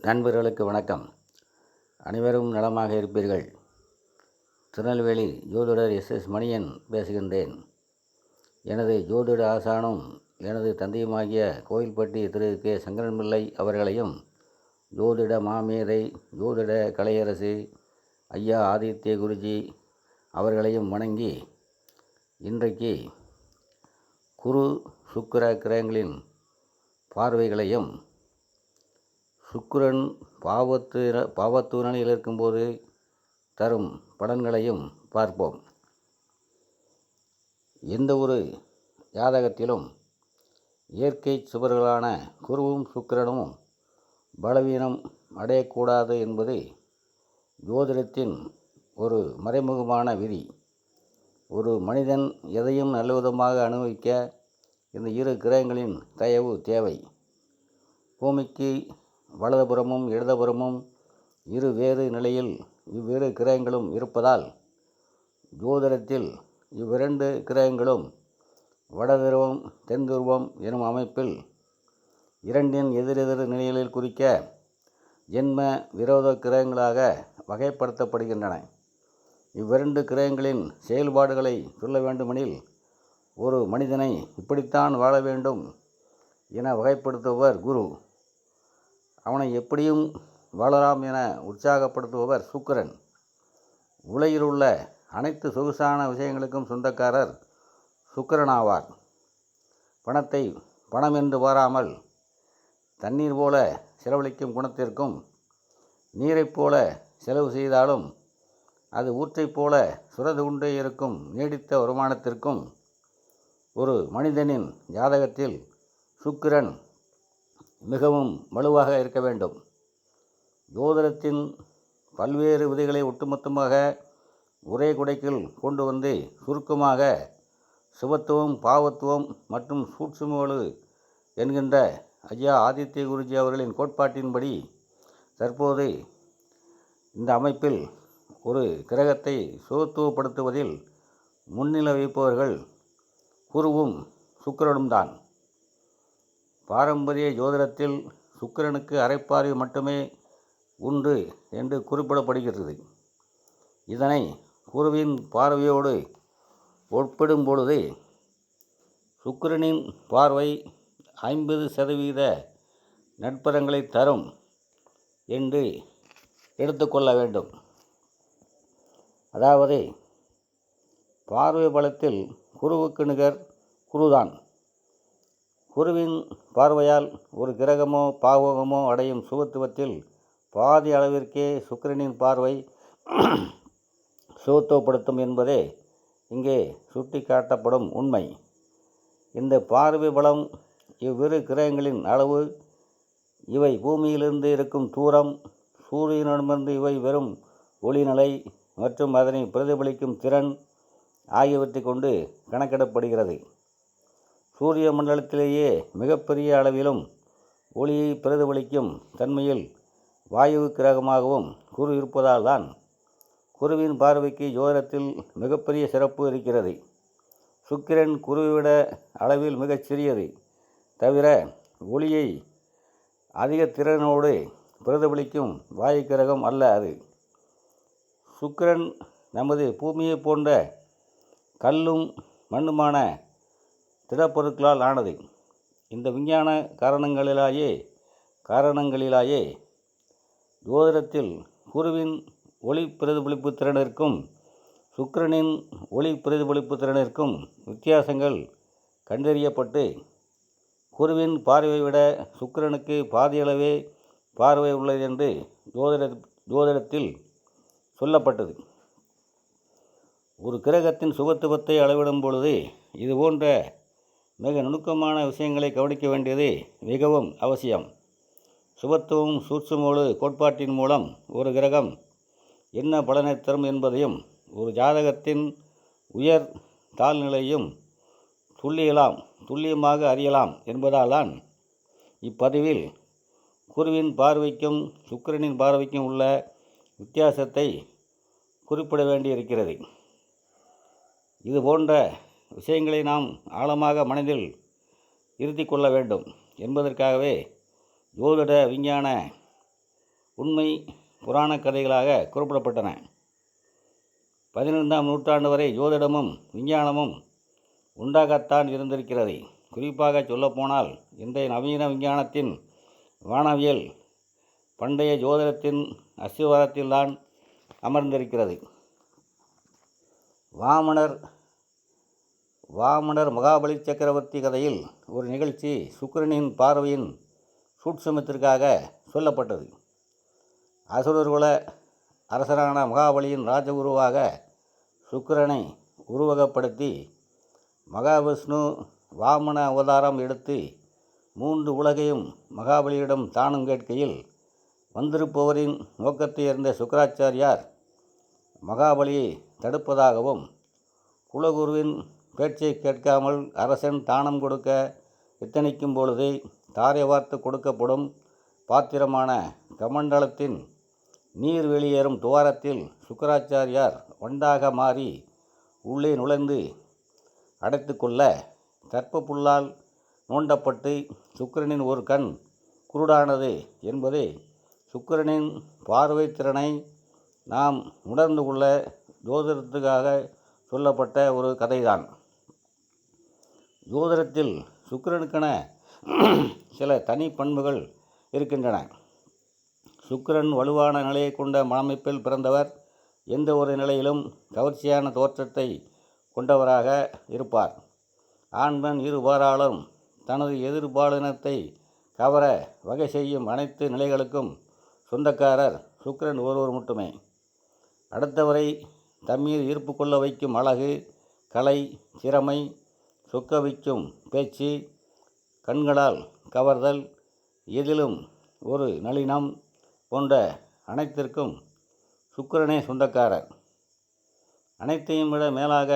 நண்பர்களுக்கு வணக்கம். அனைவரும் நலமாக இருப்பீர்கள். திருநெல்வேலி ஜோதிடர் எஸ் மணியன் பேசுகின்றேன். எனது ஜோதிட ஆசானும் எனது தந்தையுமாகிய கோயில்பட்டி திரு கே சங்கரன்பிள்ளை அவர்களையும், ஜோதிட மாமேதை ஜோதிட கலையரசு ஐயா ஆதித்ய குருஜி அவர்களையும் வணங்கி, இன்றைக்கு குரு சுக்கிர கிரகங்களின் பார்வைகளையும் சுக்கிரன் பாவத்துவனில் இருக்கும்போது தரும் பலன்களையும் பார்ப்போம். எந்த ஒரு ஜாதகத்திலும் இயற்கை சுவர்களான குருவும் சுக்கிரனும் பலவீனம் அடையக்கூடாது என்பது ஜோதிடத்தின் ஒரு மறைமுகமான விதி. ஒரு மனிதன் எதையும் நல்லவிதமாக அனுபவிக்க இந்த இரு கிரகங்களின் தயவு தேவை. பூமிக்கு வலதுபுறமும் இடதுபுறமும் இரு வேறு நிலையில் இவ்விரு கிரகங்களும் இருப்பதால், ஜோதிடத்தில் இவ்விரண்டு கிரகங்களும் வடதுருவம் தென் துருவம் எனும் அமைப்பில் இரண்டின் எதிரெதிர் நிலைகளில் குறிக்க ஜென்ம விரோத கிரகங்களாக வகைப்படுத்தப்படுகின்றன. இவ்விரண்டு கிரகங்களின் செயல்பாடுகளை சொல்ல வேண்டுமெனில், ஒரு மனிதனை இப்படித்தான் வாழ வேண்டும் என வகைப்படுத்துபவர் குரு. அவனை எப்படியும் வாழலாம் என உற்சாகப்படுத்துபவர் சுக்கிரன். உலகில் உள்ள அனைத்து சொகுசான விஷயங்களுக்கும் சொந்தக்காரர் சுக்கிரனாவார். பணத்தை பணம் என்று பாராமல் தண்ணீர் போல செலவழிக்கும் குணத்திற்கும், நீரைப் போல செலவு செய்தாலும் அது ஊற்றைப் போல சுரந்து கொண்டே இருக்கும் நீடித்த வருமானத்திற்கும் ஒரு மனிதனின் ஜாதகத்தில் சுக்கிரன் மிகவும் வலுவாக இருக்க வேண்டும். ஜோதிடத்தின் பல்வேறு விதிகளை ஒட்டுமொத்தமாக ஒரே குடைக்குள் கொண்டு வந்து சுருக்கமாக சுபத்துவம், பாவத்துவம் மற்றும் சூட்சுமவலு என்கின்ற ஐயா ஆதித்ய குருஜி அவர்களின் கோட்பாட்டின்படி, தற்போது இந்த அமைப்பில் ஒரு கிரகத்தை சுகத்துவப்படுத்துவதில் முன்னிலை வைப்பவர்கள் குருவும் சுக்கிரனும் தான். பாரம்பரிய ஜோதிடத்தில் சுக்கிரனுக்கு அரைப்பார்வை மட்டுமே உண்டு என்று குறிப்பிடப்படுகிறது. இதனை குருவின் பார்வையோடு ஒப்பிடும் பொழுது சுக்கிரனின் பார்வை 50% நற்பலன்களை தரும் என்று எடுத்துக்கொள்ள வேண்டும். அதாவது, பார்வை பலத்தில் குருவுக்கு நிகர் குருதான். குருவின் பார்வையால் ஒரு கிரகமோ பாவகமோ அடையும் சுகத்துவத்தில் பாதி அளவிற்கே சுக்கிரனின் பார்வை சுகத்துவப்படுத்தும் என்பதே இங்கே சுட்டி காட்டப்படும் உண்மை. இந்த பார்வை பலம், இவ்விரு கிரகங்களின் அளவு, இவை பூமியிலிருந்து இருக்கும் தூரம், சூரியனிடமிருந்து இவை வெறும் ஒளிநிலை மற்றும் அதனை பிரதிபலிக்கும் திறன் ஆகியவற்றை கொண்டு கணக்கிடப்படுகிறது. சூரிய மண்டலத்திலேயே மிகப்பெரிய அளவிலும் ஒளியை பிரதிபலிக்கும் தன்மையில் வாயு கிரகமாகவும் குரு இருப்பதால் தான் குருவின் பார்வைக்கு ஜோதிடத்தில் மிகப்பெரிய சிறப்பு இருக்கிறது. சுக்கிரன் குருவை விட அளவில் மிகச் சிறியது. தவிர ஒளியை அதிக திறனோடு பிரதிபலிக்கும் வாயு கிரகம் அல்ல அது. சுக்கிரன் நமது பூமியை போன்ற கல்லும் மண்ணுமான திடப்பொருட்களால் ஆனது. இந்த விஞ்ஞான காரணங்களிலாயே ஜோதிடத்தில் குருவின் ஒளி பிரதிபலிப்பு திறனிற்கும் சுக்கிரனின் ஒளி பிரதிபலிப்பு திறனிற்கும் வித்தியாசங்கள் கண்டறியப்பட்டு, குருவின் பார்வையை விட சுக்கிரனுக்கு பாதியளவே பார்வை உள்ளது என்று ஜோதிடத்தில் சொல்லப்பட்டது. ஒரு கிரகத்தின் சுபத்துவத்தை அளவிடும் பொழுது இதுபோன்ற மிக நுணுக்கமான விஷயங்களை கவனிக்க வேண்டியது மிகவும் அவசியம். சுபத்துவம் சூட்சுமவலு கோட்பாட்டின் மூலம் ஒரு கிரகம் என்ன பலனை தரும் என்பதையும், ஒரு ஜாதகத்தின் உயர் தாழ்நிலையும் துல்லியமாக அறியலாம் என்பதால் தான் இப்பதிவில் குருவின் பார்வைக்கும் சுக்கிரனின் பார்வைக்கும் உள்ள வித்தியாசத்தை குறிப்பிட வேண்டியிருக்கிறது. இது போன்ற விஷயங்களை நாம் ஆழமாக மனதில் இருத்தி கொள்ள வேண்டும் என்பதற்காகவே ஜோதிட விஞ்ஞான உண்மை புராணக் கதைகளாக குறிப்பிடப்பட்டன. 15ஆம் நூற்றாண்டு வரை ஜோதிடமும் விஞ்ஞானமும் உண்டாகத்தான் இருந்திருக்கிறது. குறிப்பாக சொல்லப்போனால் இன்றைய நவீன விஞ்ஞானத்தின் வானவியல் பண்டைய ஜோதிடத்தின் அஸ்திவாரத்தில்தான் அமர்ந்திருக்கிறது. வாமனர் மகாபலி சக்கரவர்த்தி கதையில் ஒரு நிகழ்ச்சி சுக்கிரனின் பார்வையின் சூட்சுமத்திற்காக சொல்லப்பட்டது. அசுரர்குல அரசரான மகாபலியின் ராஜகுருவாக சுக்கிரனை உருவகப்படுத்தி மகாவிஷ்ணு வாமன அவதாரம் எடுத்து 3 உலகையும் மகாபலியிடம் தானும் கேட்கையில் வந்திருப்பவரின் நோக்கத்தை அறிந்த சுக்கராச்சாரியார் மகாபலியை தடுப்பதாகவும், குலகுருவின் பேச்சை கேட்காமல் அரசன் தானம் கொடுக்க எத்தனிக்கும் பொழுதே தாரை வார்த்து கொடுக்கப்படும் பாத்திரமான கமண்டலத்தின் நீர் வெளியேறும் துவாரத்தில் சுக்கராச்சாரியார் வண்டாக மாறி உள்ளே நுழைந்து அடைத்து கொள்ள தர்ப்ப புல்லால் நோண்டப்பட்டு சுக்கிரனின் ஒரு கண் குருடானது என்பது சுக்கிரனின் பார்வை திறனை நாம் உணர்ந்து கொள்ள ஜோதிடத்துக்காக சொல்லப்பட்ட ஒரு கதைதான். ஜோதிடத்தில் சுக்கிரனுக்கென சில தனி பண்புகள் இருக்கின்றன. சுக்கிரன் வலுவான நிலையை கொண்ட அமைப்பில் பிறந்தவர் எந்த ஒரு நிலையிலும் கவர்ச்சியான தோற்றத்தை கொண்டவராக இருப்பார். ஆண்பெண் இருபாலாலும் தனது எதிர்பாலினத்தை கவர வகை செய்யும் அனைத்து நிலைகளுக்கும் சொந்தக்காரர் சுக்கிரன் ஒருவர் மட்டுமே. அடுத்தவரை தம்மீது ஈர்ப்பு கொள்ள வைக்கும் அழகு, கலை, திறமை, சொக்க வைக்கும் பேச்சு, கண்களால் கவர்தல், எதிலும் ஒரு நளினம் போன்ற அனைத்திற்கும் சுக்கிரனே சொந்தக்காரர். அனைத்தையும் விட மேலாக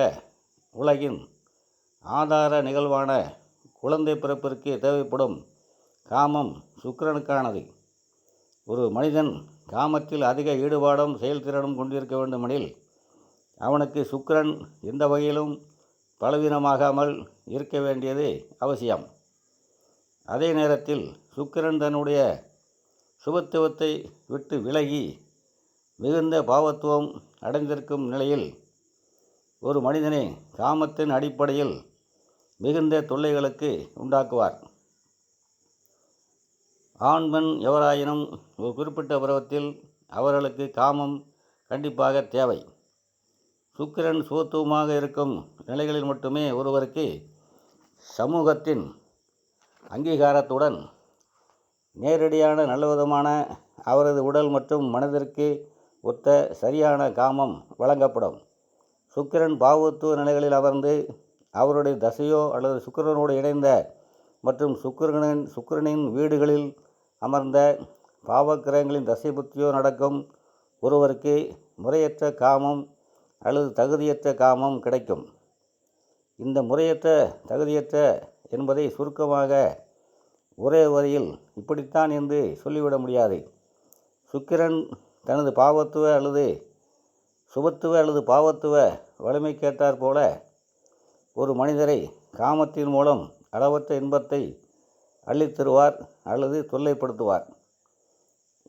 உலகின் ஆதார நிகழ்வான குழந்தை பிறப்பிற்கு தேவைப்படும் காமம் சுக்கிரனுக்கானது. ஒரு மனிதன் காமத்தில் அதிக ஈடுபாடும் செயல்திறனும் கொண்டிருக்க வேண்டுமெனில் அவனுக்கு சுக்கிரன் எந்த வகையிலும் பலவீனமாகாமல் இருக்க வேண்டியது அவசியம். அதே நேரத்தில் சுக்கிரன் தன்னுடைய சுபத்துவத்தை விட்டு விலகி மிகுந்த பாவத்துவம் அடைந்திருக்கும் நிலையில் ஒரு மனிதனை காமத்தின் அடிப்படையில் மிகுந்த தொல்லைகளுக்கு உண்டாக்குவார். ஆண் பெண் எவராயினும் ஒரு குறிப்பிட்ட பருவத்தில் அவர்களுக்கு காமம் கண்டிப்பாக தேவை. சுக்கிரன் சுபத்துவமாக இருக்கும் நிலைகளில் மட்டுமே ஒருவருக்கு சமூகத்தின் அங்கீகாரத்துடன் நேரடியான நல்லவிதமான அவரது உடல் மற்றும் மனதிற்கு ஒத்த சரியான காமம் வழங்கப்படும். சுக்கிரன் பாவத்துவ நிலைகளில் அமர்ந்து அவருடைய தசையோ அல்லது சுக்கிரனோடு இணைந்த மற்றும் சுக்கிரனின் வீடுகளில் அமர்ந்த பாவக்கிரகங்களின் தசை புத்தியோ நடக்கும் ஒருவருக்கு முறையற்ற காமம் அல்லது தகுதியற்ற காமம் கிடைக்கும். இந்த முறையற்ற தகுதியற்ற என்பதை சுருக்கமாக ஒரே வரியில் இப்படித்தான் என்று சொல்லிவிட முடியாது. சுக்கிரன் தனது பாவத்துவ அல்லது சுபத்துவ அல்லது பாவத்துவ வலிமைக்கேற்றாற் போல ஒரு மனிதரை காமத்தின் மூலம் அளவற்ற இன்பத்தை அள்ளித்தருவார் அல்லது தொல்லைப்படுத்துவார்.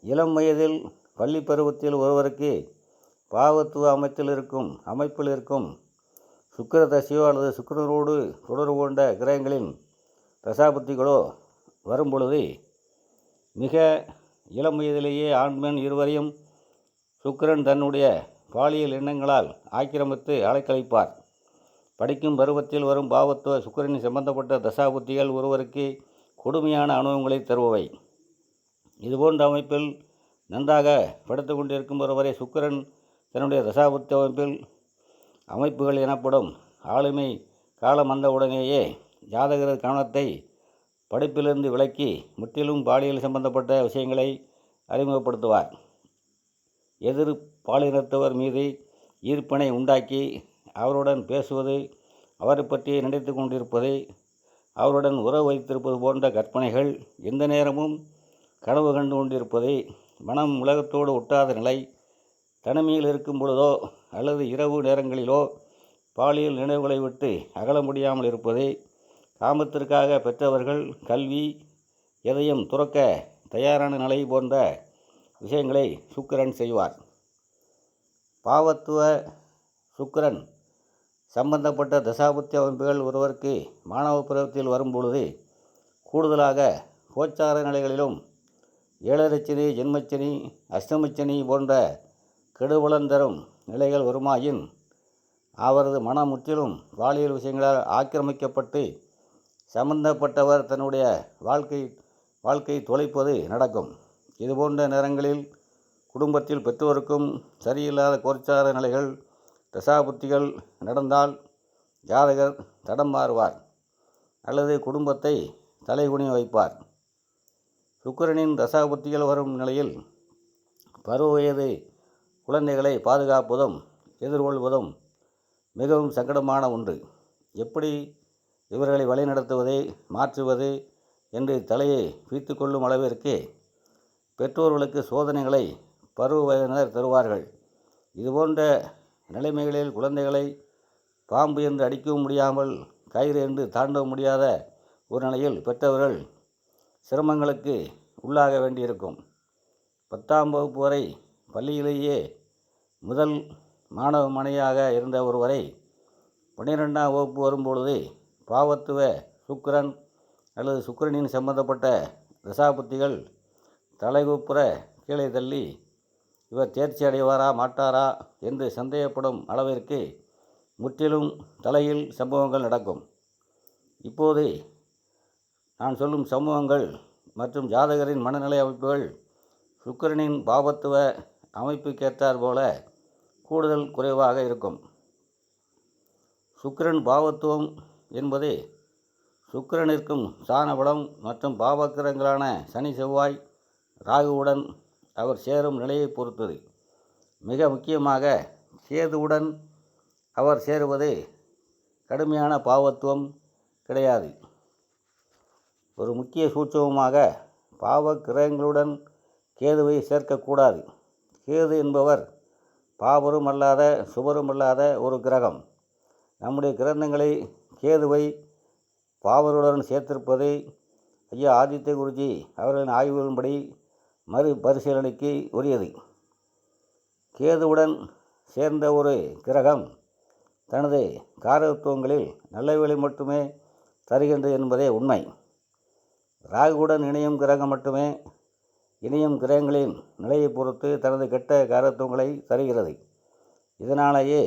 இளம் வயதில் பள்ளி பருவத்தில் ஒருவருக்கு பாவத்துவ அமைப்பில் இருக்கும் சுக்கிர தசையோ அல்லது சுக்கிரனோடு தொடர்பு கொண்ட கிரகங்களின் தசாபுத்திகளோ வரும்பொழுது மிக இளம் வயதிலேயே ஆண் பெண் இருவரையும் சுக்கிரன் தன்னுடைய பாலியல் எண்ணங்களால் ஆக்கிரமித்து அலைக்கழிப்பார். படிக்கும் பருவத்தில் வரும் பாவத்துவ சுக்கிரனின் சம்பந்தப்பட்ட தசாபுத்திகள் ஒருவருக்கு கொடுமையான அனுபவங்களை தருபவை. இதுபோன்ற அமைப்பில் நன்றாக படுத்து கொண்டிருக்கும் ஒருவரை சுக்கிரன் தன்னுடைய தசாபுத்தி அமைப்புகள் எனப்படும் ஆளுமை காலம் வந்தவுடனேயே ஜாதகரது கவனத்தை படிப்பிலிருந்து விலக்கி முற்றிலும் பாலியல் சம்பந்தப்பட்ட விஷயங்களை அறிமுகப்படுத்துவார். எதிர் பாலினத்தவர் மீது ஈர்ப்பினை உண்டாக்கி அவருடன் பேசுவது, அவரை பற்றி நினைத்து கொண்டிருப்பது, அவருடன் உறவு வைத்திருப்பது போன்ற கற்பனைகள், எந்த நேரமும் கனவு கண்டு கொண்டிருப்பது, மனம் உலகத்தோடு ஒட்டாத நிலை, தனிமையில் இருக்கும் பொழுதோ அல்லது இரவு நேரங்களிலோ பாலியல் நினைவுகளை விட்டு அகல முடியாமல் இருப்பது, காமத்திற்காக பெற்றவர்கள் கல்வி எதையும் துறக்க தயாரான நிலை போன்ற விஷயங்களை சுக்கிரன் செய்வார். பாவத்துவ சுக்கிரன் சம்பந்தப்பட்ட தசாபுத்தி அமைப்புகள் ஒருவருக்கு மாணவ பருவத்தில் வரும்பொழுது கூடுதலாக கோச்சார நிலைகளிலும் ஏழரைச்சனி, ஜென்மச்சனி, அஷ்டமச்சனி போன்ற கெடுபலன் தரும் நிலைகள் வருமாயின் அவரது மனம் முற்றிலும் பாலியல் விஷயங்களால் ஆக்கிரமிக்கப்பட்டு சம்பந்தப்பட்டவர் தன்னுடைய வாழ்க்கை தொலைப்பது நடக்கும். இதுபோன்ற நேரங்களில் குடும்பத்தில் பெற்றோருக்கும் சரியில்லாத கோச்சார நிலைகள் தசாபுத்திகள் நடந்தால் ஜாதகர் தடம் மாறுவார் அல்லது குடும்பத்தை தலைகுனி வைப்பார். சுக்கிரனின் தசாபுத்திகள் வரும் நிலையில் பருவ வயது குழந்தைகளை பாதுகாப்பதும் எதிர்கொள்வதும் மிகவும் சங்கடமான ஒன்று. எப்படி இவர்களை வழிநடத்துவதை மாற்றுவது என்று தலையை பீத்து கொள்ளும் அளவிற்கு பெற்றோர்களுக்கு சோதனைகளை பருவ வயதினர் தருவார்கள். இதுபோன்ற நிலைமைகளில் குழந்தைகளை பாம்பு என்று அடிக்கவும் முடியாமல் கயிறு என்று தாண்டவும் முடியாத ஒரு நிலையில் பெற்றவர்கள் சிரமங்களுக்கு உள்ளாக வேண்டியிருக்கும். 10ஆம் வகுப்பு வரை பள்ளியிலேயே முதல் மாணவ மணியாக இருந்த ஒருவரை 12ஆம் வகுப்பு வரும்பொழுது பாவத்துவ சுக்கிரன் அல்லது சுக்கிரனின் சம்பந்தப்பட்ட தசாபுத்திகள் தலைகுப்புற கீழே தள்ளி இவர் தேர்ச்சி அடைவாரா மாட்டாரா என்று சந்தேகப்படும் அளவிற்கு முற்றிலும் தலையில் சம்பவங்கள் நடக்கும். இப்போது நான் சொல்லும் சம்பவங்கள் மற்றும் ஜாதகரின் மனநிலை அமைப்புகள் சுக்கிரனின் பாவத்துவ அமைப்புக்கேற்றார் போல கூடுதல் குறைவாக இருக்கும். சுக்கிரன் பாவத்துவம் என்பது சுக்கிரனிற்கும் சாணபலம் மற்றும் பாவக்கிரகங்களான சனி, செவ்வாய், ராகுவுடன் அவர் சேரும் நிலையை பொறுத்தது. மிக முக்கியமாக கேதுவுடன் அவர் சேருவது கடுமையான பாவத்துவம் கிடையாது. ஒரு முக்கிய சூட்சமமாக பாவ கிரகங்களுடன் கேதுவை சேர்க்கக்கூடாது. கேது என்பவர் பாவரும் அல்லாத சுபரும் அல்லாத ஒரு கிரகம். நம்முடைய கிரந்தங்களை கேதுவை பாவருடன் சேர்த்திருப்பது ஐயா ஆதித்ய குருஜி அவர்களின் ஆய்வுகளின்படி மறுபரிசீலனைக்கு உரியது. கேதுவுடன் சேர்ந்த ஒரு கிரகம் தனது காரகத்துவங்களில் நல்லவைகளை மட்டுமே தருகின்றது என்பதே உண்மை. ராகுவுடன் இணையும் கிரகம் மட்டுமே இணையும் கிரகங்களின் நிலையை பொறுத்து தனது கெட்ட காரகத்துவங்களை தருகிறது. இதனாலேயே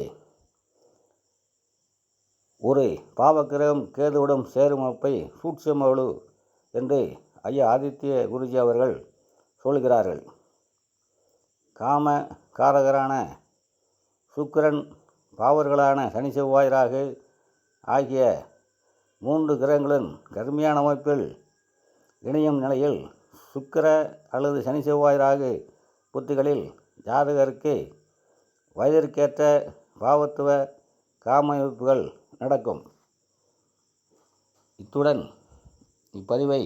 ஒரு பாவக்கிரகம் கேதுவுடன் சேரும் அமைப்பை சூட்சுமவலு என்று ஐயா ஆதித்ய குருஜி அவர்கள் சொல்கிறார்கள். காம காரகரான சுக்கிரன், பாவர்களான சனி, செவ்வாய், ராகு ஆகிய 3 கிரகங்களின் கடுமையான அமைப்பில் இணையும் நிலையில் சுக்கிர அல்லது சனி, செவ்வாய், ராகு புத்திகளில் ஜாதகருக்கு வயதிற்கேற்ற பாவத்துவ காம அமைப்புகள் நடக்கும். இத்துடன் இப்பதிவை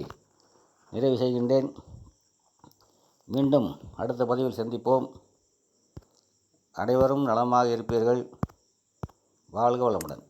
நிறைவு செய்கின்றேன். மீண்டும் அடுத்த பதிவில் சந்திப்போம். அனைவரும் நலமாக இருப்பீர்கள். வாழ்க வளமுடன்.